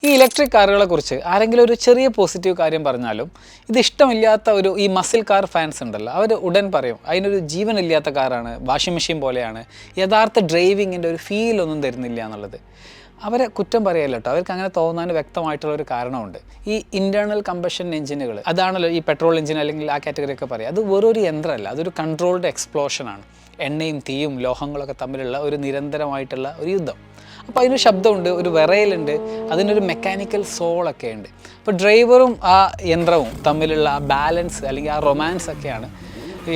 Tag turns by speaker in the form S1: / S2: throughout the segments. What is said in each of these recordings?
S1: ഈ ഇലക്ട്രിക് കാറുകളെ കുറിച്ച് ആരെങ്കിലും ഒരു ചെറിയ പോസിറ്റീവ് കാര്യം പറഞ്ഞാലും ഇത് ഇഷ്ടമില്ലാത്ത ഈ മസിൽ കാർ ഫാൻസ് ഉണ്ടല്ലോ, അവർ ഉടൻ പറയും അതിനൊരു ജീവനില്ലാത്ത കാറാണ്, വാഷിംഗ് മെഷീൻ പോലെയാണ്, യഥാർത്ഥ ഡ്രൈവിങ്ങിൻ്റെ ഒരു ഫീലൊന്നും തരുന്നില്ല എന്നുള്ളത്. അവരെ കുറ്റം പറയല്ല കേട്ടോ, അവർക്ക് അങ്ങനെ തോന്നാൻ വ്യക്തമായിട്ടുള്ള ഒരു കാരണമുണ്ട്. ഈ ഇൻറ്റേർണൽ കമ്പഷൻ എഞ്ചിനുകൾ, അതാണല്ലോ ഈ പെട്രോൾ എഞ്ചിൻ അല്ലെങ്കിൽ ആ കാറ്റഗറി ഒക്കെ പറയുക, അത് വെറൊരു യന്ത്രമല്ല, അതൊരു കൺട്രോൾഡ് എക്സ്പ്ലോഷനാണ്. എണ്ണയും തീയും ലോഹങ്ങളൊക്കെ തമ്മിലുള്ള ഒരു നിരന്തരമായിട്ടുള്ള ഒരു യുദ്ധം. അപ്പോൾ അതിനൊരു ശബ്ദമുണ്ട്, ഒരു വിറയലുണ്ട്, അതിനൊരു മെക്കാനിക്കൽ സോളൊക്കെ ഉണ്ട്. അപ്പോൾ ഡ്രൈവറും ആ യന്ത്രവും തമ്മിലുള്ള ആ ബാലൻസ് അല്ലെങ്കിൽ ആ റൊമാൻസ് ഒക്കെയാണ്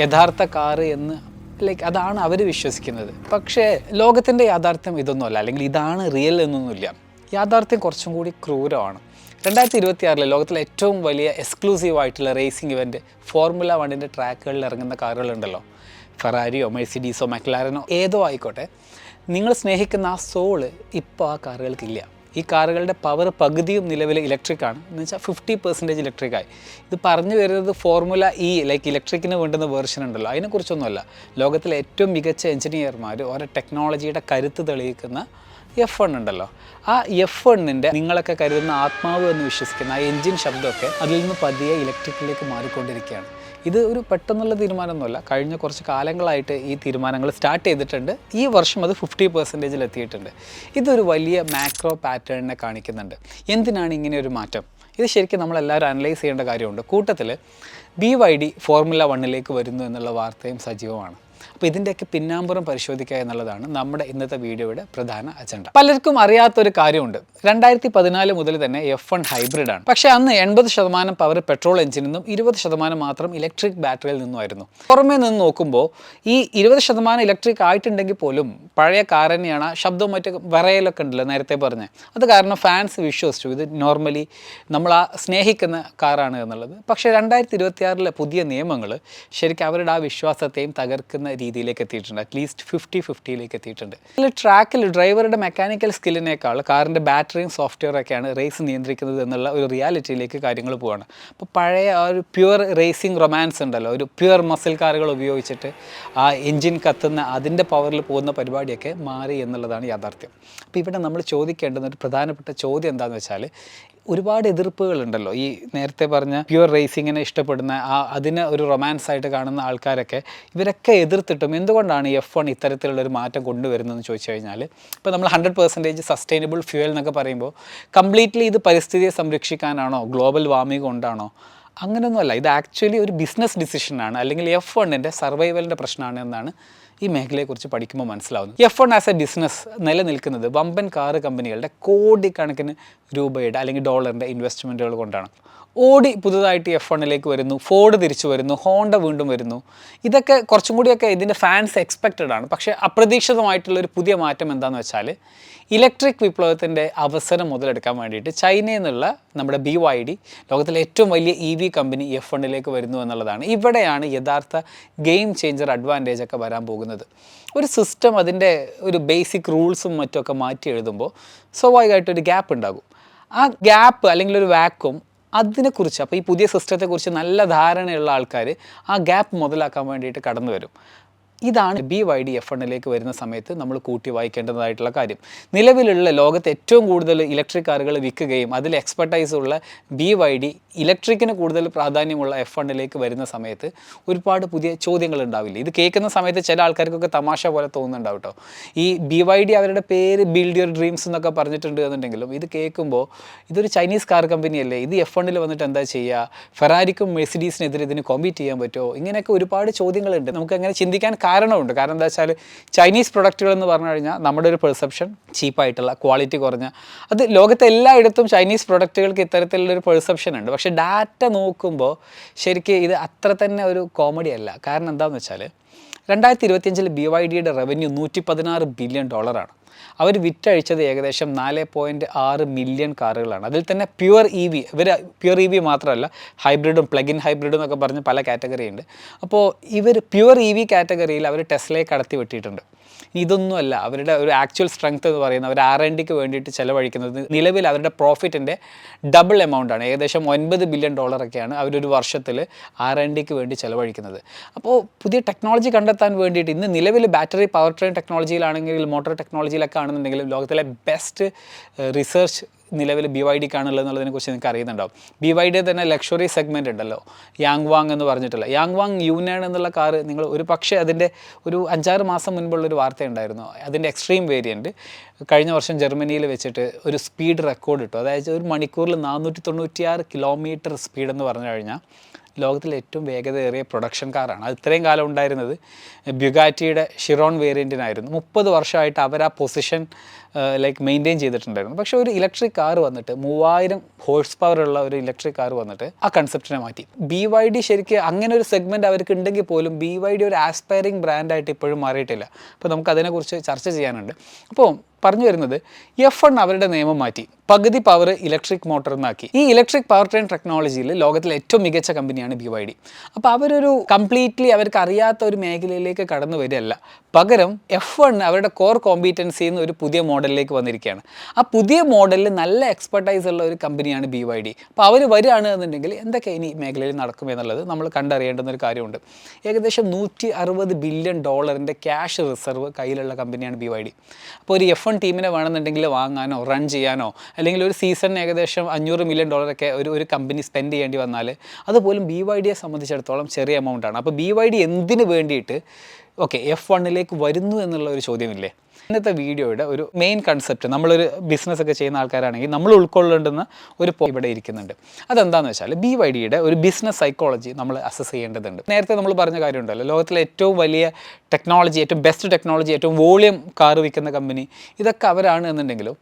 S1: യഥാർത്ഥ കാറ് എന്ന് അതാണ് അവർ വിശ്വസിക്കുന്നത്. പക്ഷേ ലോകത്തിൻ്റെ യാഥാർത്ഥ്യം ഇതൊന്നുമല്ല, അല്ലെങ്കിൽ ഇതാണ് റിയൽ എന്നൊന്നുമില്ല. യാഥാർത്ഥ്യം കുറച്ചും കൂടി ക്രൂരമാണ്. 2026 ലോകത്തിലെ ഏറ്റവും വലിയ എക്സ്ക്ലൂസീവ് ആയിട്ടുള്ള റേസിംഗ് ഇവൻറ്റ് ഫോർമുല 1 ട്രാക്കുകളിൽ ഇറങ്ങുന്ന കാറുകളുണ്ടല്ലോ, ഫെറാരിയോ മെഴ്സിഡീസോ മെക്ലാരനോ ഏതോ ആയിക്കോട്ടെ, നിങ്ങൾ സ്നേഹിക്കുന്ന ആ സോള് ഇപ്പോൾ ആ കാറുകൾക്കില്ല. ഈ കാറുകളുടെ പവർ പകുതിയും നിലവിൽ ഇലക്ട്രിക്കാണ്, എന്ന് വെച്ചാൽ 50% ഇലക്ട്രിക്കായി. ഇത് പറഞ്ഞു വരുന്നത് ഫോർമുല ഇ ഇലക്ട്രിക്കിന് വേണ്ടുന്ന വേർഷൻ ഉണ്ടല്ലോ, അതിനെക്കുറിച്ചൊന്നുമല്ല. ലോകത്തിലെ ഏറ്റവും മികച്ച എഞ്ചിനീയർമാർ ഓരോ ടെക്നോളജിയുടെ കരുത്ത് തെളിയിക്കുന്ന F1 ഉണ്ടല്ലോ, ആ F1ൻ്റെ നിങ്ങളൊക്കെ കരുതുന്ന ആത്മാവ് എന്ന് വിശ്വസിക്കുന്ന ആ എൻജിൻ ശബ്ദമൊക്കെ അതിൽ നിന്ന് പതിയെ ഇലക്ട്രിക്കിലേക്ക് മാറിക്കൊണ്ടിരിക്കുകയാണ്. ഇത് ഒരു പെട്ടെന്നുള്ള തീരുമാനമൊന്നുമല്ല, കഴിഞ്ഞ കുറച്ച് കാലങ്ങളായിട്ട് ഈ തീരുമാനങ്ങൾ സ്റ്റാർട്ട് ചെയ്തിട്ടുണ്ട്. ഈ വർഷം അത് 50% എത്തിയിട്ടുണ്ട്. ഇതൊരു വലിയ മാക്രോ പാറ്റേണിനെ കാണിക്കുന്നുണ്ട്. എന്തിനാണ് ഇങ്ങനെ ഒരു മാറ്റം? ഇത് ശരിക്കും നമ്മളെല്ലാവരും അനലൈസ് ചെയ്യേണ്ട കാര്യമുണ്ട്. കൂട്ടത്തിൽ BYD ഫോർമുല 1 വരുന്നു എന്നുള്ള വാർത്തയും സജീവമാണ്. അപ്പോൾ ഇതിൻ്റെയൊക്കെ പിന്നാമ്പുറം പരിശോധിക്കുക എന്നുള്ളതാണ് നമ്മുടെ ഇന്നത്തെ വീഡിയോയുടെ പ്രധാന അജണ്ട. പലർക്കും അറിയാത്തൊരു കാര്യമുണ്ട്, 2014 മുതൽ തന്നെ F1 ഹൈബ്രിഡാണ്. പക്ഷേ അന്ന് 80% പവർ പെട്രോൾ എഞ്ചിനിൽ നിന്നും 20% മാത്രം ഇലക്ട്രിക് ബാറ്ററിയിൽ നിന്നുമായിരുന്നു. പുറമേ നിന്ന് നോക്കുമ്പോൾ ഈ 20% ഇലക്ട്രിക് ആയിട്ടുണ്ടെങ്കിൽ പോലും പഴയ കാർ തന്നെയാണ്. ശബ്ദവും മറ്റു വിറയലൊക്കെ ഉണ്ടല്ലോ നേരത്തെ പറഞ്ഞത്, അത് കാരണം ഫാൻസ് വിശ്വസിച്ചു ഇത് നോർമലി നമ്മൾ ആ സ്നേഹിക്കുന്ന കാറാണ് എന്നുള്ളത്. പക്ഷേ 2026 പുതിയ നിയമങ്ങൾ ശരിക്കും അവരുടെ ആ വിശ്വാസത്തെയും തകർക്കുന്ന രീതിയിലേക്ക് എത്തിയിട്ടുണ്ട്. അറ്റ്ലീസ്റ്റ് 50-50 എത്തിയിട്ടുണ്ട്. ഇതിൽ ട്രാക്കിൽ ഡ്രൈവറുടെ മെക്കാനിക്കൽ സ്കില്ലിനേക്കാൾ കാറിൻ്റെ ബാറ്ററിയും സോഫ്റ്റ്വെയറൊക്കെയാണ് റേസ് നിയന്ത്രിക്കുന്നത് എന്നുള്ള ഒരു റിയാലിറ്റിയിലേക്ക് കാര്യങ്ങൾ പോവുകയാണ്. അപ്പോൾ പഴയ ആ ഒരു പ്യുവർ റേസിംഗ് റൊമാൻസ് ഉണ്ടല്ലോ, ഒരു പ്യുവർ മസിൽ കാറുകൾ ഉപയോഗിച്ചിട്ട് ആ എൻജിൻ കത്തുന്ന അതിൻ്റെ പവറിൽ പോകുന്ന പരിപാടിയൊക്കെ മാറി എന്നുള്ളതാണ് യാഥാർത്ഥ്യം. അപ്പോൾ ഇവിടെ നമ്മൾ ചോദിക്കേണ്ടുന്ന ഒരു പ്രധാനപ്പെട്ട ചോദ്യം എന്താണെന്ന് വെച്ചാൽ, ഒരുപാട് എതിർപ്പുകളുണ്ടല്ലോ ഈ നേരത്തെ പറഞ്ഞ പ്യുവർ റേസിങ്ങിനെ ഇഷ്ടപ്പെടുന്ന അതിനെ ഒരു റൊമാൻസ് ആയിട്ട് കാണുന്ന ആൾക്കാരൊക്കെ, ഇവരൊക്കെ എതിർത്തിട്ടും എന്തുകൊണ്ടാണ് F1 ഇത്തരത്തിലുള്ളൊരു മാറ്റം കൊണ്ടുവരുന്നതെന്ന് ചോദിച്ചു കഴിഞ്ഞാൽ, ഇപ്പോൾ നമ്മൾ 100% സസ്റ്റൈനബിൾ ഫ്യൂവൽ എന്നൊക്കെ പറയുമ്പോൾ കംപ്ലീറ്റ്ലി ഇത് പരിസ്ഥിതിയെ സംരക്ഷിക്കാനാണോ, ഗ്ലോബൽ വാർമിംഗ് കൊണ്ടാണോ? അങ്ങനെയൊന്നുമല്ല. ഇത് ആക്ച്വലി ഒരു ബിസിനസ് ഡിസിഷനാണ്, അല്ലെങ്കിൽ F1ൻ്റെ സർവൈവലിൻ്റെ പ്രശ്നമാണ് എന്നാണ് ഈ മേഖലയെക്കുറിച്ച് പഠിക്കുമ്പോൾ മനസ്സിലാവുന്നത്. F1 ആസ് എ ബിസിനസ് നിലനിൽക്കുന്നത് വമ്പൻ കാറ് കമ്പനികളുടെ കോടിക്കണക്കിന് രൂപയുടെ അല്ലെങ്കിൽ ഡോളറിൻ്റെ ഇൻവെസ്റ്റ്മെൻറ്റുകൾ കൊണ്ടാണ്. ഓഡി പുതുതായിട്ട് F1 വരുന്നു, ഫോർഡ് തിരിച്ചു വരുന്നു, ഹോണ്ട വീണ്ടും വരുന്നു. ഇതൊക്കെ കുറച്ചും കൂടിയൊക്കെ ഇതിൻ്റെ ഫാൻസ് എക്സ്പെക്റ്റഡ് ആണ്. പക്ഷേ അപ്രതീക്ഷിതമായിട്ടുള്ളൊരു പുതിയ മാറ്റം എന്താണെന്ന് വെച്ചാൽ, ഇലക്ട്രിക് വിപ്ലവത്തിൻ്റെ അവസരം മുതലെടുക്കാൻ വേണ്ടിയിട്ട് ചൈനയിൽ നിന്നുള്ള നമ്മുടെ BYD, ലോകത്തിലെ ഏറ്റവും വലിയ EV കമ്പനി F1 വരുന്നു എന്നുള്ളതാണ്. ഇവിടെയാണ് യഥാർത്ഥ ഗെയിം ചേഞ്ചർ അഡ്വാൻറ്റേജ് ഒക്കെ വരാൻ പോകുന്നത്. ഒരു സിസ്റ്റം അതിൻ്റെ ഒരു ബേസിക് റൂൾസും മറ്റുമൊക്കെ മാറ്റി എഴുതുമ്പോൾ സ്വാഭാവികമായിട്ടൊരു ഗ്യാപ്പ് ഉണ്ടാകും. ആ ഗ്യാപ്പ് അല്ലെങ്കിൽ ഒരു വാക്വം അതിനെക്കുറിച്ച്, അപ്പോൾ ഈ പുതിയ സിസ്റ്റത്തെക്കുറിച്ച് നല്ല ധാരണയുള്ള ആൾക്കാർ ആ ഗ്യാപ്പ് മുതലാക്കാൻ വേണ്ടിയിട്ട് കടന്നു വരും. ഇതാണ് BYD F1 വരുന്ന സമയത്ത് നമ്മൾ കൂട്ടി വായിക്കേണ്ടതായിട്ടുള്ള കാര്യം. നിലവിലുള്ള ലോകത്ത് ഏറ്റവും കൂടുതൽ ഇലക്ട്രിക് കാറുകൾ വിൽക്കുകയും അതിൽ എക്സ്പെർട്ടൈസ് ഉള്ള BYD ഇലക്ട്രിക്കിന് കൂടുതൽ പ്രാധാന്യമുള്ള F1 വരുന്ന സമയത്ത് ഒരുപാട് പുതിയ ചോദ്യങ്ങൾ ഉണ്ടാവില്ല. ഇത് കേൾക്കുന്ന സമയത്ത് ചില ആൾക്കാർക്കൊക്കെ തമാശ പോലെ തോന്നുന്നുണ്ടാവും കേട്ടോ. ഈ BYD അവരുടെ പേര് ബിൽഡ് യുവർ ഡ്രീംസ് എന്നൊക്കെ പറഞ്ഞിട്ടുണ്ട് എന്നുണ്ടെങ്കിലും ഇത് കേൾക്കുമ്പോൾ ഇതൊരു ചൈനീസ് കാർ കമ്പനിയല്ലേ, ഇത് F1 വന്നിട്ട് എന്താ ചെയ്യുക, ഫെറാരിക്കും മെഴ്സിഡീസിനെതിരെ ഇതിന് കോമ്പീറ്റ് ചെയ്യാൻ പറ്റുമോ, ഇങ്ങനെയൊക്കെ ഒരുപാട് ചോദ്യങ്ങളുണ്ട്. നമുക്ക് അങ്ങനെ ചിന്തിക്കാൻ കാരണമുണ്ട്. കാരണം എന്താ വെച്ചാൽ, ചൈനീസ് പ്രൊഡക്റ്റുകൾ എന്ന് പറഞ്ഞു കഴിഞ്ഞാൽ നമ്മുടെ ഒരു പെർസെപ്ഷൻ ചീപ്പായിട്ടുള്ള, ക്വാളിറ്റി കുറഞ്ഞ, അത് ലോകത്തെ എല്ലായിടത്തും ചൈനീസ് പ്രൊഡക്റ്റുകൾക്ക് ഇത്തരത്തിലുള്ളൊരു പെർസെപ്ഷൻ ഉണ്ട്. പക്ഷേ ഡാറ്റ നോക്കുമ്പോൾ ശരിക്കും ഇത് അത്ര തന്നെ ഒരു കോമഡി അല്ല. കാരണം എന്താണെന്ന് വെച്ചാൽ, 2025 BYDയുടെ റവന്യൂ $116 ബില്യൺ. അവർ വിറ്റഴിച്ചത് ഏകദേശം 4.6 മില്യൺ കാറുകളാണ്. അതിൽ തന്നെ പ്യുവർ EV മാത്രമല്ല, ഹൈബ്രിഡും പ്ലഗ് ഇൻ ഹൈബ്രിഡും എന്നൊക്കെ പറഞ്ഞ് പല കാറ്റഗറി ഉണ്ട്. അപ്പോൾ ഇവർ പ്യുവർ EV കാറ്റഗറിയിൽ അവർ ടെസ്ലയെ കടത്തി വിട്ടിട്ടുണ്ട്. ഇതൊന്നുമല്ല അവരുടെ ഒരു ആക്ച്വൽ സ്ട്രെങ്ത് എന്ന് പറയുന്നത്. അവർ R&Dക്ക് വേണ്ടിയിട്ട് ചിലവഴിക്കുന്നത് നിലവിൽ അവരുടെ പ്രോഫിറ്റിൻ്റെ ഡബിൾ എമൗണ്ടാണ്. ഏകദേശം $9 ബില്യൺ അവരൊരു വർഷത്തിൽ R&Dക്ക് വേണ്ടി ചിലവഴിക്കുന്നത്. അപ്പോൾ പുതിയ ടെക്നോളജി കണ്ടെത്താൻ വേണ്ടിയിട്ട് ഇന്ന് നിലവിൽ ബാറ്ററി പവർ ട്രെയിൻ ടെക്നോളജിയിലാണെങ്കിൽ, മോട്ടോർ ടെക്നോളജിയിലൊക്കെ ആണെന്നുണ്ടെങ്കിലും ലോകത്തിലെ ബെസ്റ്റ് റിസർച്ച് നിലവിൽ ബി വൈ ഡിക്കാണുള്ളത് എന്നുള്ളതിനെക്കുറിച്ച് നിങ്ങൾക്ക് അറിയുന്നുണ്ടാവും. ബി വൈ ഡി തന്നെ ലക്ഷറി സെഗ്മെൻറ്റ് ഉണ്ടല്ലോ, യാങ് വാങ് എന്ന് പറഞ്ഞിട്ടുള്ള. യാങ് വാങ് യൂനേൺ എന്നുള്ള കാർ നിങ്ങൾ ഒരു പക്ഷേ അതിൻ്റെ ഒരു 5-6 മാസം മുൻപുള്ളൊരു വാർത്തയുണ്ടായിരുന്നു. അതിൻ്റെ എക്സ്ട്രീം വേരിയൻറ്റ് കഴിഞ്ഞ വർഷം ജർമ്മനിയിൽ വെച്ചിട്ട് ഒരു സ്പീഡ് റെക്കോർഡ് ഇട്ടു. അതായത് ഒരു മണിക്കൂറിൽ 496 കിലോമീറ്റർ സ്പീഡെന്ന് പറഞ്ഞു കഴിഞ്ഞാൽ ലോകത്തിലെ ഏറ്റവും വേഗതയേറിയ പ്രൊഡക്ഷൻ കാറാണ്. അത് ഇത്രയും കാലം ഉണ്ടായിരുന്നത് ബ്യുഗാറ്റിയുടെ ഷിറോൺ വേരിയൻറ്റിനായിരുന്നു. 30 വർഷമായിട്ട് അവർ ആ പൊസിഷൻ മെയിൻറ്റെയിൻ ചെയ്തിട്ടുണ്ടായിരുന്നു. പക്ഷേ ഒരു ഇലക്ട്രിക് കാർ വന്നിട്ട് 3000 ഹോഴ്സ് പവർ ഉള്ള ഒരു ഇലക്ട്രിക് കാർ വന്നിട്ട് ആ കൺസെപ്റ്റിനെ മാറ്റി. ബി വൈ ഡി ശരിക്കും അങ്ങനെ ഒരു സെഗ്മെൻറ്റ് അവർക്ക് ഉണ്ടെങ്കിൽ പോലും ബി വൈ ഡി ഒരു ആസ്പയറിംഗ് ബ്രാൻഡായിട്ട് ഇപ്പോഴും മാറിയിട്ടില്ല. അപ്പോൾ നമുക്ക് അതിനെക്കുറിച്ച് ചർച്ച ചെയ്യാനുണ്ട്. അപ്പോൾ പറഞ്ഞു വരുന്നത് F1 അവരുടെ നിയമം മാറ്റി, പകുതി പവർ ഇലക്ട്രിക് മോട്ടറിനാക്കി. ഈ ഇലക്ട്രിക് പവർ ട്രെയിൻ ടെക്നോളജിയിൽ ലോകത്തിലെ ഏറ്റവും മികച്ച കമ്പനിയാണ് ബി വൈ ഡി. അപ്പോൾ അവരൊരു കംപ്ലീറ്റ്ലി അവർക്ക് അറിയാത്ത ഒരു മേഖലയിലേക്ക് കടന്നു വരികയല്ല, പകരം F1 അവരുടെ കോർ കോമ്പീറ്റൻസിയിൽ നിന്ന് ഒരു പുതിയ മോഡലിലേക്ക് വന്നിരിക്കുകയാണ്. ആ പുതിയ മോഡലിൽ നല്ല എക്സ്പെർട്ടൈസ് ഉള്ള ഒരു കമ്പനിയാണ് ബി വൈ ഡി. അപ്പോൾ അവർ വരികയാണ് എന്നുണ്ടെങ്കിൽ എന്തൊക്കെ ഇനി മേഖലയിൽ നടക്കുമെന്നുള്ളത് നമ്മൾ കണ്ടറിയേണ്ടുന്ന ഒരു കാര്യമുണ്ട്. ഏകദേശം $160 ബില്യൺ ക്യാഷ് റിസർവ് കയ്യിലുള്ള കമ്പനിയാണ് ബി വൈ ഡി. അപ്പോൾ ഒരു F1 ടീമിനെ വേണമെന്നുണ്ടെങ്കിൽ വാങ്ങാനോ റൺ ചെയ്യാനോ അല്ലെങ്കിൽ ഒരു സീസണിന് ഏകദേശം $500 മില്യൺ ഒരു കമ്പനി സ്പെൻഡ് ചെയ്യേണ്ടി വന്നാൽ അതുപോലും ബി വൈ ഡിയെ സംബന്ധിച്ചിടത്തോളം ചെറിയ എമൗണ്ടാണ്. അപ്പോൾ ബി വൈ ഡി എന്തിനു വേണ്ടിയിട്ട് F1 വരുന്നു എന്നുള്ള ഒരു ചോദ്യമില്ലേ? ഇന്നത്തെ വീഡിയോയുടെ ഒരു മെയിൻ കൺസെപ്റ്റ്, നമ്മളൊരു ബിസിനസ്സൊക്കെ ചെയ്യുന്ന ആൾക്കാരാണെങ്കിൽ നമ്മൾ ഉൾക്കൊള്ളേണ്ടുന്ന ഒരു ഇവിടെ ഇരിക്കുന്നുണ്ട്. അതെന്താണെന്ന് വെച്ചാൽ ബി വൈ ഡിയുടെ ഒരു ബിസിനസ് സൈക്കോളജി നമ്മൾ അസസ് ചെയ്യേണ്ടതുണ്ട്. നേരത്തെ നമ്മൾ പറഞ്ഞ കാര്യമുണ്ടല്ലോ, ലോകത്തിലെ ഏറ്റവും വലിയ ടെക്നോളജി, ഏറ്റവും ബെസ്റ്റ് ടെക്നോളജി, ഏറ്റവും വോളിയം കാർ വിൽക്കുന്ന കമ്പനി, ഇതൊക്കെ അവരാണ് എന്നുണ്ടെങ്കിലും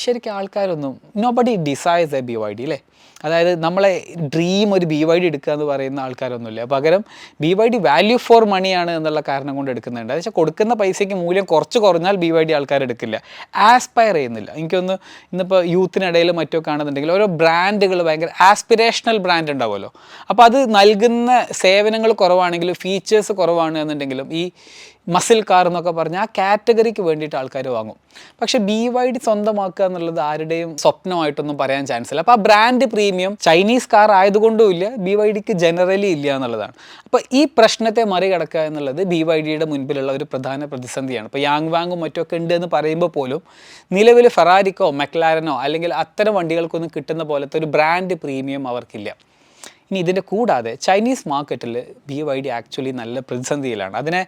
S1: ശരിക്കും ആൾക്കാരൊന്നും nobody desires a B Y D അല്ലേ. അതായത് നമ്മളെ ഡ്രീം ഒരു ബി വൈ ഡി എടുക്കുക എന്ന് പറയുന്ന ആൾക്കാരൊന്നുമില്ല. പകരം B Y D value for മണിയാണ് എന്നുള്ള കാരണം കൊണ്ട് എടുക്കുന്നുണ്ട്. അത് വെച്ചാൽ കൊടുക്കുന്ന പൈസയ്ക്ക് മൂല്യം കുറഞ്ഞാൽ ബി വൈ ഡി ആൾക്കാർ എടുക്കില്ല, ആസ്പയർ ചെയ്യുന്നില്ല. എനിക്കൊന്ന് ഇന്നിപ്പോൾ യൂത്തിനിടയിൽ മറ്റൊക്കെ ആണെന്നുണ്ടെങ്കിൽ ഓരോ ബ്രാൻഡുകൾ ഭയങ്കര ആസ്പിറേഷണൽ ബ്രാൻഡ് ഉണ്ടാവുമല്ലോ. അപ്പോൾ അത് നൽകുന്ന സേവനങ്ങൾ കുറവാണെങ്കിലും ഫീച്ചേഴ്സ് കുറവാണ് എന്നുണ്ടെങ്കിലും ഈ മസിൽ കാർ എന്നൊക്കെ പറഞ്ഞാൽ ആ കാറ്റഗറിക്ക് വേണ്ടിയിട്ട് ആൾക്കാർ വാങ്ങും. പക്ഷേ ബി വൈ ഡി സ്വന്തമാക്കുക എന്നുള്ളത് ആരുടെയും സ്വപ്നമായിട്ടൊന്നും പറയാൻ ചാൻസ് ഇല്ല. അപ്പോൾ ആ ബ്രാൻഡ് പ്രീമിയം ചൈനീസ് കാർ ആയതുകൊണ്ടും ഇല്ല, ബി വൈ ഡിക്ക് ജനറലി ഇല്ല എന്നുള്ളതാണ്. അപ്പോൾ ഈ പ്രശ്നത്തെ മറികടക്കുക എന്നുള്ളത് ബി വൈ ഡിയുടെ മുൻപിലുള്ള ഒരു പ്രധാന പ്രതിസന്ധിയാണ്. ഇപ്പോൾ യാങ് വാങ്ങും മറ്റൊക്കെ ഉണ്ട് എന്ന് പറയുമ്പോൾ പോലും നിലവിൽ ഫെറാരിക്കോ മെക്ലാരനോ അല്ലെങ്കിൽ അത്തരം വണ്ടികൾക്കൊന്നും കിട്ടുന്ന പോലത്തെ ഒരു ബ്രാൻഡ് പ്രീമിയം അവർക്കില്ല. ഇനി ഇതിൻ്റെ കൂടാതെ ചൈനീസ് മാർക്കറ്റിൽ ബി വൈ ഡി ആക്ച്വലി നല്ല പ്രതിസന്ധിയിലാണ്. അതിനെ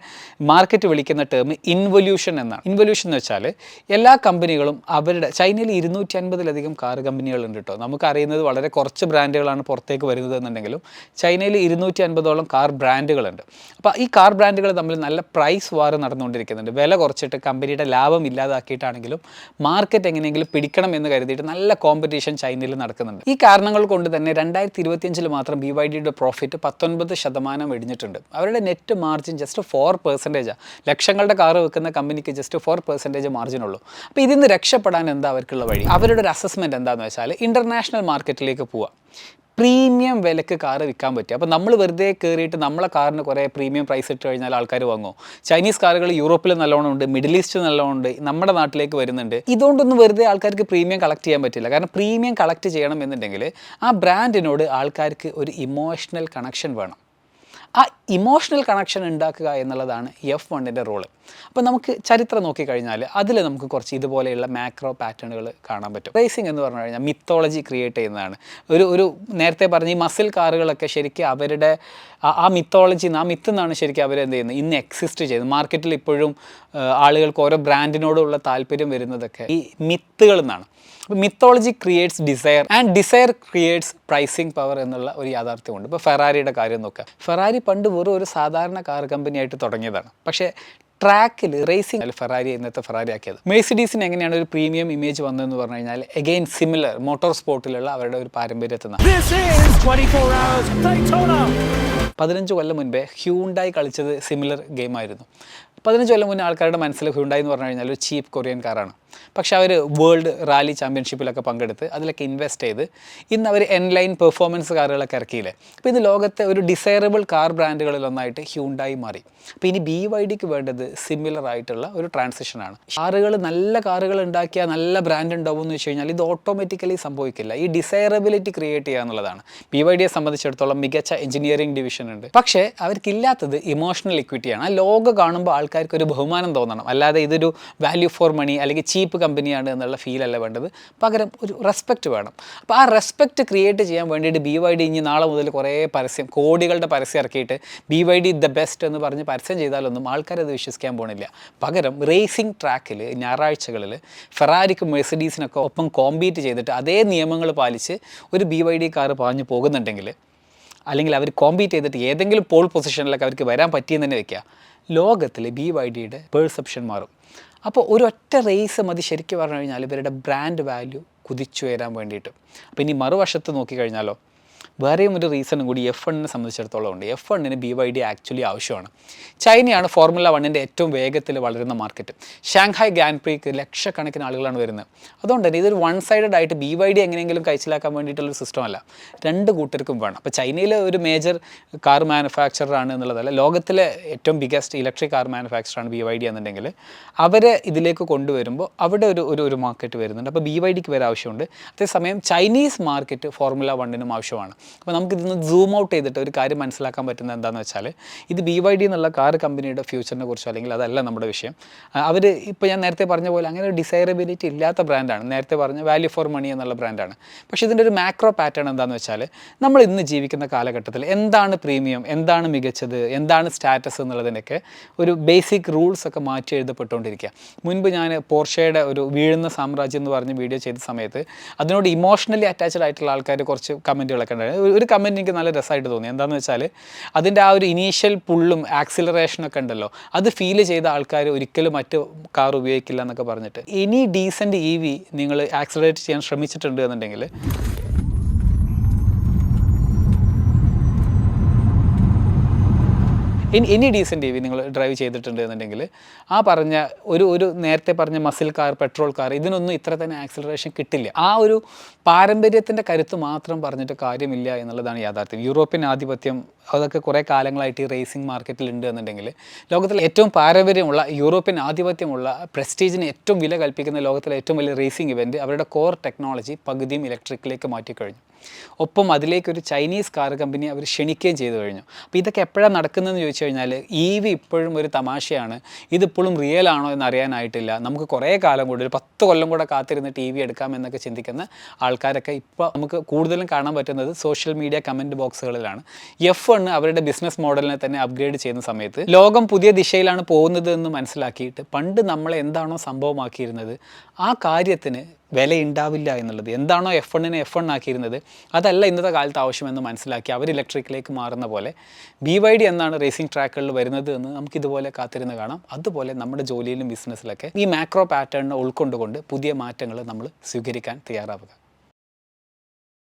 S1: മാർക്കറ്റ് വിളിക്കുന്ന ടേം ഇൻവല്യൂഷൻ എന്നാണ്. ഇൻവല്യൂഷൻ എന്ന് വെച്ചാൽ എല്ലാ കമ്പനികളും അവരുടെ ചൈനയിൽ 250-ലധികം കാർ കമ്പനികളുണ്ട് കേട്ടോ. നമുക്കറിയുന്നത് വളരെ കുറച്ച് ബ്രാൻഡുകളാണ് പുറത്തേക്ക് വരുന്നത് എന്നുണ്ടെങ്കിലും ചൈനയിൽ 250ഓളം കാർ ബ്രാൻഡുകളുണ്ട്. അപ്പോൾ ഈ കാർ ബ്രാൻഡുകൾ തമ്മിൽ നല്ല പ്രൈസ് വാർ നടന്നുകൊണ്ടിരിക്കുന്നുണ്ട്. വില കുറച്ചിട്ട് കമ്പനിയുടെ ലാഭം ഇല്ലാതാക്കിയിട്ടാണെങ്കിലും മാർക്കറ്റ് എങ്ങനെയെങ്കിലും പിടിക്കണം എന്ന് കരുതിയിട്ട് നല്ല കോമ്പറ്റീഷൻ ചൈനയിൽ നടക്കുന്നുണ്ട്. ഈ കാരണങ്ങൾ കൊണ്ട് തന്നെ 2025 മാത്രം ബി വൈ ഡിയുടെ പ്രോഫിറ്റ് 19% ഇടിഞ്ഞിട്ടുണ്ട്. അവരുടെ നെറ്റ് മാർജിൻ ജസ്റ്റ് 4%. ലക്ഷങ്ങളുടെ കാറ് വെക്കുന്ന കമ്പനിക്ക് ജസ്റ്റ് 4% മാർജിനുള്ളൂ. അപ്പോൾ ഇതിൽ നിന്ന് രക്ഷപ്പെടാൻ എന്താ അവർക്കുള്ള വഴി? അവരുടെ ഒരു അസസ്മെൻറ്റ് എന്താണെന്ന് വെച്ചാൽ ഇൻ്റർനാഷണൽ മാർക്കറ്റിലേക്ക് പോവുക, പ്രീമിയം വിലക്ക് കാറ് വിൽക്കാൻ പറ്റും. അപ്പോൾ നമ്മൾ വെറുതെ കയറിയിട്ട് നമ്മളെ കാറിന് കുറേ പ്രീമിയം പ്രൈസ് ഇട്ട് കഴിഞ്ഞാൽ ആൾക്കാർ വാങ്ങുമോ? ചൈനീസ് കാറുകൾ യൂറോപ്പിൽ നല്ലോണം ഉണ്ട്, മിഡിൽ ഈസ്റ്റ് നല്ലോണം ഉണ്ട്, നമ്മുടെ നാട്ടിലേക്ക് വരുന്നുണ്ട്. ഇതുകൊണ്ടൊന്നും വെറുതെ ആൾക്കാർക്ക് പ്രീമിയം കളക്ട് ചെയ്യാൻ പറ്റില്ല. കാരണം പ്രീമിയം കളക്ട് ചെയ്യണം എന്നുണ്ടെങ്കിൽ ആ ബ്രാൻഡിനോട് ആൾക്കാർക്ക് ഒരു ഇമോഷണൽ കണക്ഷൻ വേണം. ആ ഇമോഷണൽ കണക്ഷൻ ഉണ്ടാക്കുക എന്നുള്ളതാണ് F1ൻ്റെ റോള്. അപ്പോൾ നമുക്ക് ചരിത്രം നോക്കിക്കഴിഞ്ഞാൽ അതിൽ നമുക്ക് കുറച്ച് ഇതുപോലെയുള്ള മാക്രോ പാറ്റേണുകൾ കാണാൻ പറ്റും. റേസിംഗ് എന്ന് പറഞ്ഞു കഴിഞ്ഞാൽ മിത്തോളജി ക്രിയേറ്റ് ചെയ്യുന്നതാണ്. ഒരു നേരത്തെ പറഞ്ഞ ഈ മസിൽ കാറുകളൊക്കെ ശരിക്കും അവരുടെ ആ മിത്തോളജി, ആ മിത്ത് നിന്നാണ് ശരിക്കും അവരെന്ത് ചെയ്യുന്നത് ഇന്ന് എക്സിസ്റ്റ് ചെയ്യുന്നത്. മാർക്കറ്റിൽ ഇപ്പോഴും ആളുകൾക്ക് ഓരോ ബ്രാൻഡിനോടുള്ള താല്പര്യം വരുന്നതൊക്കെ ഈ മിത്തുകളിൽ നിന്നാണ്. Mythology creates desire and desire creates pricing power എന്നുള്ള ഒരു യാഥാർത്ഥ്യമുണ്ട്. ഇപ്പോൾ ഫെറാരിയുടെ കാര്യം നോക്കുക. ഫെറാരി പണ്ട് വെറും ഒരു സാധാരണ കാർ കമ്പനിയായിട്ട് തുടങ്ങിയതാണ്. പക്ഷേ ട്രാക്കിൽ റേസിംഗ് ഫെറാരി ഇന്നത്തെ ഫെറാരി ആക്കിയത്. മെഴ്സിഡീസിന് എങ്ങനെയാണ് ഒരു പ്രീമിയം ഇമേജ് വന്നതെന്ന് പറഞ്ഞു കഴിഞ്ഞാൽ അഗെയിൻ സിമിലർ മോട്ടോർ സ്പോർട്ടിലുള്ള അവരുടെ ഒരു പാരമ്പര്യത്തിൽ നിന്നാണ്. 15 കൊല്ലം മുൻപേ ഹ്യൂണ്ടായി കളിച്ചത് സിമിലർ ഗെയിമായിരുന്നു. 15 കൊല്ലം മുന്നേ ആൾക്കാരുടെ മനസ്സിൽ ഹ്യൂണ്ടായി എന്ന് പറഞ്ഞു കഴിഞ്ഞാൽ ഒരു ചീപ്പ് കൊറിയൻ കാറാണ്. പക്ഷെ അവർ വേൾഡ് റാലി ചാമ്പ്യൻഷിപ്പിലൊക്കെ പങ്കെടുത്ത് അതിലൊക്കെ ഇൻവെസ്റ്റ് ചെയ്ത് ഇന്ന് അവർ എൻലൈൻ പെർഫോമൻസ് കാറുകളൊക്കെ ഇറക്കിയില്ലേ. അപ്പോൾ ഇത് ലോകത്തെ ഒരു ഡിസൈറബിൾ കാർ ബ്രാൻഡുകളിലൊന്നായിട്ട് ഹ്യൂണ്ടായി മാറി. അപ്പോൾ ഇനി ബി വൈ ഡിക്ക് വേണ്ടത് സിമിലർ ആയിട്ടുള്ള ഒരു ട്രാൻസിഷനാണ്. നല്ല കാറുകൾ ഉണ്ടാക്കിയാൽ നല്ല ബ്രാൻഡ് ഉണ്ടാവും എന്ന് വെച്ച് കഴിഞ്ഞാൽ ഇത് ഓട്ടോമാറ്റിക്കലി സംഭവിക്കില്ല. ഈ ഡിസൈറബിലിറ്റി ക്രിയേറ്റ് ചെയ്യുക എന്നുള്ളതാണ്. ബി വൈ ഡിയെ സംബന്ധിച്ചിടത്തോളം മികച്ച എഞ്ചിനീയറിംഗ് ഡിവിഷൻ ഉണ്ട്. പക്ഷേ അവർക്കില്ലാത്തത് ഇമോഷണൽ ഇക്വിറ്റിയാണ്. ആ ലോഗോ കാണുമ്പോൾ ആൾക്കാർക്ക് ഒരു ബഹുമാനം തോന്നണം. അല്ലാതെ ഇതൊരു വാല്യൂ ഫോർ മണി അല്ലെങ്കിൽ ചീപ്പ് കമ്പനിയാണ് എന്നുള്ള ഫീലല്ല വേണ്ടത്, പകരം ഒരു റെസ്പെക്റ്റ് വേണം. അപ്പോൾ ആ റെസ്പെക്റ്റ് ക്രിയേറ്റ് ചെയ്യാൻ വേണ്ടിയിട്ട് BYD ഇനി നാളെ മുതൽ കുറേ പരസ്യം, കോടികളുടെ പരസ്യം ഇറക്കിയിട്ട് BYD ദ ബെസ്റ്റ് എന്ന് പറഞ്ഞ് പരസ്യം ചെയ്താലൊന്നും ആൾക്കാരത് വിശ്വസിക്കാൻ പോകണില്ല. പകരം റേസിംഗ് ട്രാക്കിൽ ഞായറാഴ്ചകളിൽ ഫെറാരിക്കും മെഴ്സിഡീസിനൊക്കെ ഒപ്പം കോമ്പീറ്റ് ചെയ്തിട്ട് അതേ നിയമങ്ങൾ പാലിച്ച് ഒരു BYD കാർ പാഞ്ഞു പോകുന്നുണ്ടെങ്കിൽ, അല്ലെങ്കിൽ അവർ കോമ്പീറ്റ് ചെയ്തിട്ട് ഏതെങ്കിലും പോൾ പൊസിഷനിലൊക്കെ അവർക്ക് വരാൻ പറ്റിയെന്ന് തന്നെ വെക്കുക, ലോകത്തിൽ BYDയുടെ പെർസെപ്ഷൻ മാറും. അപ്പോൾ ഒരൊറ്റ റേസ് മതി ശരിക്കും പറഞ്ഞു കഴിഞ്ഞാൽ ഇവരുടെ ബ്രാൻഡ് വാല്യൂ കുതിച്ചു വരാൻ വേണ്ടിയിട്ട്. അപ്പോൾ ഇനി മറുവശത്ത് നോക്കിക്കഴിഞ്ഞാലോ, വേറെയും ഒരു റീസണും കൂടി F1നെ സംബന്ധിച്ചിടത്തോളം ഉണ്ട്. F1ന് BYD ആക്ച്വലി ആവശ്യമാണ്. ചൈനയാണ് ഫോർമുല 1ൻ്റെ ഏറ്റവും വേഗത്തിൽ വളരുന്ന മാർക്കറ്റ്. ഷാങ്ഹായ് ഗ്രാൻഡ് പ്രീക്ക് ലക്ഷക്കണക്കിന് ആളുകളാണ് വരുന്നത്. അതുകൊണ്ട് തന്നെ ഇതൊരു വൺ സൈഡഡ് ആയിട്ട് BYD എങ്ങനെയെങ്കിലും കഴിച്ചിലാക്കാൻ വേണ്ടിയിട്ടുള്ളൊരു സിസ്റ്റമല്ല, രണ്ട് കൂട്ടർക്കും വേണം. അപ്പോൾ ചൈനയിലെ ഒരു മേജർ കാർ മാനുഫാക്ചറാണ് എന്നുള്ളതല്ല, ലോകത്തിലെ ഏറ്റവും ബിഗസ്റ്റ് ഇലക്ട്രിക് കാർ മാനുഫാക്ചറാണ് BYD എന്നുണ്ടെങ്കിൽ അവരെ ഇതിലേക്ക് കൊണ്ടുവരുമ്പോൾ അവിടെ ഒരു മാർക്കറ്റ് വരുന്നുണ്ട്. അപ്പോൾ BYDക്ക് വരെ ആവശ്യമുണ്ട്. അതേസമയം ചൈനീസ് മാർക്കറ്റ് ഫോർമുല 1നും ആവശ്യമാണ്. അപ്പോൾ നമുക്കിതൊന്ന് സൂം ഔട്ട് ചെയ്തിട്ട് ഒരു കാര്യം മനസ്സിലാക്കാൻ പറ്റുന്നത് എന്താണെന്ന് വെച്ചാൽ, ഇത് BYD എന്നുള്ള കാർ കമ്പനിയുടെ ഫ്യൂച്ചറിനെ കുറിച്ചോ അല്ലെങ്കിൽ അതല്ല നമ്മുടെ വിഷയം. അവർ ഇപ്പോൾ ഞാൻ നേരത്തെ പറഞ്ഞ പോലെ അങ്ങനെ ഒരു ഡിസൈറബിലിറ്റി ഇല്ലാത്ത ബ്രാൻഡാണ്. നേരത്തെ പറഞ്ഞ വാല്യൂ ഫോർ മണി എന്നുള്ള ബ്രാൻഡാണ്. പക്ഷേ ഇതിൻ്റെ ഒരു മാക്രോ പാറ്റേൺ എന്താണെന്ന് വെച്ചാൽ, നമ്മൾ ഇന്ന് ജീവിക്കുന്ന കാലഘട്ടത്തിൽ എന്താണ് പ്രീമിയം, എന്താണ് മികച്ചത്, എന്താണ് സ്റ്റാറ്റസ് എന്നുള്ളതിനൊക്കെ ഒരു ബേസിക് റൂൾസൊക്കെ മാറ്റി എഴുതപ്പെട്ടുകൊണ്ടിരിക്കുക. മുൻപ് ഞാൻ പോർഷയുടെ ഒരു വീഴുന്ന സാമ്രാജ്യം എന്ന് പറഞ്ഞ് വീഡിയോ ചെയ്ത സമയത്ത് അതിനോട് ഇമോഷണലി അറ്റാച്ച്ഡ് ആയിട്ടുള്ള ആൾക്കാർ കുറച്ച് കമൻറ്റുകളൊക്കെ ഉണ്ടായിരുന്നു. ഒരു കമൻറ്റ് എനിക്ക് നല്ല രസമായിട്ട് തോന്നി. എന്താണെന്ന് വെച്ചാൽ, അതിൻ്റെ ആ ഒരു ഇനീഷ്യൽ പുള്ളും ആക്സിലറേഷനൊക്കെ ഉണ്ടല്ലോ, അത് ഫീൽ ചെയ്ത ആൾക്കാർ ഒരിക്കലും മറ്റ് കാർ ഉപയോഗിക്കില്ല എന്നൊക്കെ പറഞ്ഞിട്ട്. ഇനി ഡീസൻറ്റ് EV നിങ്ങൾ ആക്സിലറേറ്റ് ചെയ്യാൻ ശ്രമിച്ചിട്ടുണ്ട് എന്നുണ്ടെങ്കിൽ എനി ഡീസൻറ്റ് EV നിങ്ങൾ ഡ്രൈവ് ചെയ്തിട്ടുണ്ട് എന്നുണ്ടെങ്കിൽ ആ പറഞ്ഞ ഒരു നേരത്തെ പറഞ്ഞ മസിൽ കാർ, പെട്രോൾ കാർ, ഇതിനൊന്നും ഇത്ര തന്നെ ആക്സിലറേഷൻ കിട്ടില്ല. ആ ഒരു പാരമ്പര്യത്തിൻ്റെ കരുത്ത് മാത്രം പറഞ്ഞിട്ട് കാര്യമില്ല എന്നുള്ളതാണ് യാഥാർത്ഥ്യം. യൂറോപ്യൻ ആധിപത്യം അതൊക്കെ കുറേ കാലങ്ങളായിട്ട് ഈ റേസിംഗ് മാർക്കറ്റിലുണ്ട് എന്നുണ്ടെങ്കിൽ, ലോകത്തിലെ ഏറ്റവും പാരമ്പര്യമുള്ള യൂറോപ്യൻ ആധിപത്യമുള്ള പ്രസ്റ്റീജിന് ഏറ്റവും വില കൽപ്പിക്കുന്ന ലോകത്തിലെ ഏറ്റവും വലിയ റേസിംഗ് ഇവൻറ്റ് അവരുടെ കോർ ടെക്നോളജി പകുതിയും ഇലക്ട്രിക്കിലേക്ക് മാറ്റിക്കഴിഞ്ഞു. ഒപ്പം അതിലേക്കൊരു ചൈനീസ് കാർ കമ്പനി അവർ ക്ഷണിക്കുകയും ചെയ്തു കഴിഞ്ഞു. അപ്പോൾ ഇതൊക്കെ എപ്പോഴാണ് നടക്കുന്നതെന്ന് ചോദിച്ചു കഴിഞ്ഞാൽ, EV ഇപ്പോഴും ഒരു തമാശയാണ്, ഇതിപ്പോഴും റിയൽ ആണോ എന്ന് അറിയാനായിട്ടില്ല, നമുക്ക് കുറേ കാലം കൂടി ഒരു 10 കൊല്ലം കൂടെ കാത്തിരുന്നിട്ട് EV എടുക്കാം എന്നൊക്കെ ചിന്തിക്കുന്ന ആൾക്കാരൊക്കെ ഇപ്പോൾ നമുക്ക് കൂടുതലും കാണാൻ പറ്റുന്നത് സോഷ്യൽ മീഡിയ കമൻറ്റ് ബോക്സുകളിലാണ്. F1 അവരുടെ ബിസിനസ് മോഡലിനെ തന്നെ അപ്ഗ്രേഡ് ചെയ്യുന്ന സമയത്ത് ലോകം പുതിയ ദിശയിലാണ് പോകുന്നത് എന്ന് മനസ്സിലാക്കിയിട്ട് പണ്ട് നമ്മളെ എന്താണോ സംഭവമാക്കിയിരുന്നത് ആ കാര്യത്തിന് വിലയുണ്ടാവില്ല എന്നുള്ളത്, എന്താണോ F1നെ F1 ആക്കിയിരുന്നത് അതല്ല ഇന്നത്തെ കാലത്ത് ആവശ്യമെന്ന് മനസ്സിലാക്കി അവർ ഇലക്ട്രിക്കിലേക്ക് മാറുന്ന പോലെ BYD എന്നാണ് റേസിംഗ് ട്രാക്കുകളിൽ വരുന്നത് എന്ന് നമുക്കിതുപോലെ കാത്തിരുന്ന് കാണാം. അതുപോലെ നമ്മുടെ ജോലിയിലും ബിസിനസ്സിലൊക്കെ ഈ മാക്രോ പാറ്റേണിനെ ഉൾക്കൊണ്ടുകൊണ്ട് പുതിയ മാറ്റങ്ങൾ നമ്മൾ സ്വീകരിക്കാൻ തയ്യാറാവുക.